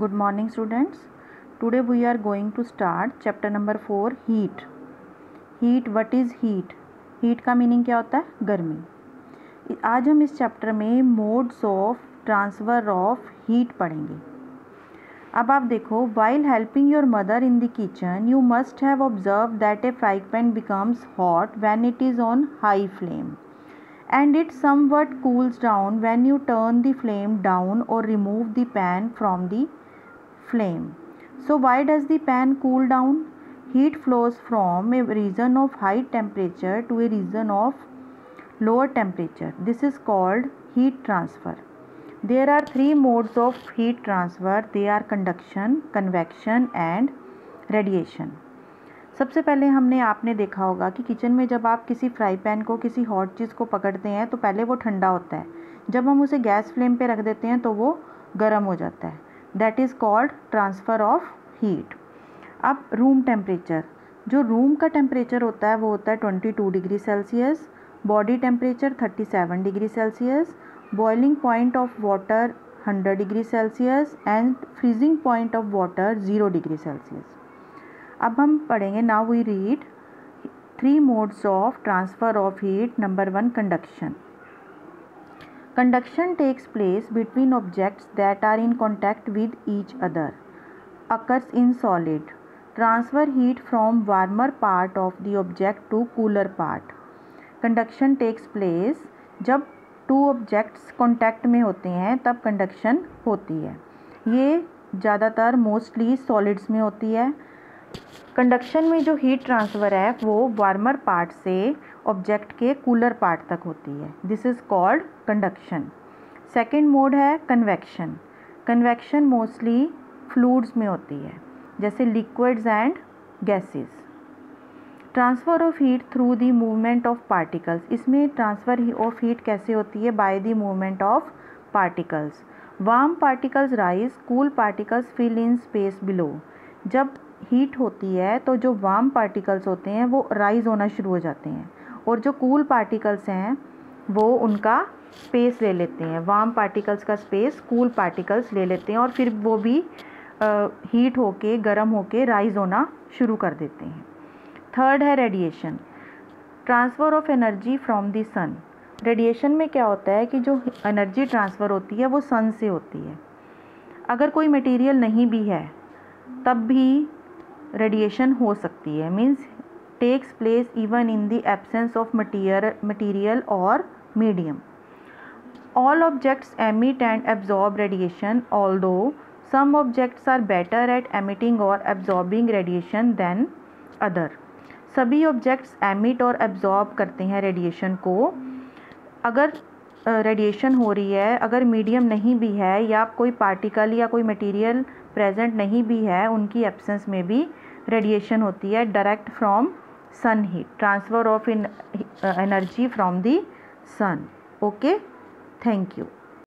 Good morning students. Today we are going to start chapter number 4 heat. Heat, what is heat? Heat का meaning क्या होता है? गर्मी. आज हम इस चैप्टर में modes of transfer of heat पढ़ेंगे. अब आप देखो, while helping your mother in the kitchen, you must have observed that a frying pan becomes hot when it is on high flame, and it somewhat cools down when you turn the flame down or remove the pan from the flame. So why does the pan cool down? Heat flows from a region of high temperature to a region of lower temperature. This is called heat transfer. There are three modes of heat transfer. They are conduction, convection and radiation. सबसे पहले आपने देखा होगा कि kitchen में जब आप किसी फ्राई पैन को, किसी हॉट चीज़ को पकड़ते हैं तो पहले वो ठंडा होता है. जब हम उसे गैस फ्लेम पे रख देते हैं तो वो गर्म हो जाता है. That is called transfer of heat. अब रूम टेम्परेचर, जो रूम का टेम्परेचर होता है वो होता है 22 degree celsius, body temperature 37 degree celsius, boiling point of water 100 degree celsius and freezing point of water 0 degree celsius. अब हम पढ़ेंगे. Now we read three modes of transfer of heat. Number 1, conduction. Conduction takes place between objects that are in contact with each other. Occurs in solid. Transfer heat from warmer part of the object to cooler part. Conduction takes place जब two objects contact में होते हैं तब conduction होती है. ये ज़्यादातर mostly solids में होती है. कंडक्शन में जो हीट ट्रांसफ़र है वो वार्मर पार्ट से ऑब्जेक्ट के कूलर पार्ट तक होती है. This is called conduction. Second mode है कन्वेक्शन. कन्वेक्शन मोस्टली फ्लूइड्स में होती है, जैसे liquids and gases. Transfer of heat through the movement of particles. इसमें ट्रांसफ़र ऑफ हीट कैसे होती है? By the movement of particles. Warm particles rise, cool particles fill in space below. जब heat होती है तो जो वार्म पार्टिकल्स होते हैं वो राइज होना शुरू हो जाते हैं और जो कूल पार्टिकल्स हैं वो उनका स्पेस ले लेते हैं. वार्म पार्टिकल्स का स्पेस कूल पार्टिकल्स ले लेते हैं और फिर वो भी हीट होके, गर्म होके राइज होना शुरू कर देते हैं. थर्ड है radiation. Transfer of energy from the sun. Radiation में क्या होता है कि जो एनर्जी ट्रांसफ़र होती है वो सन से होती है. अगर कोई मटेरियल नहीं भी है तब भी रेडिएशन हो सकती है. Means takes place even in the absence of material और medium. All objects emit and absorb radiation, although some objects are better at emitting और एब्जॉर्बिंग रेडिएशन देन अदर. सभी ऑब्जेक्ट्स एमिट और एब्जॉर्ब करते हैं radiation को. अगर radiation हो रही है, अगर मीडियम नहीं भी है या कोई पार्टिकल या कोई मटेरियल प्रेजेंट नहीं भी है, उनकी एब्सेंस में भी रेडिएशन होती है direct from sun heat. Transfer of energy from the sun. Okay, thank you.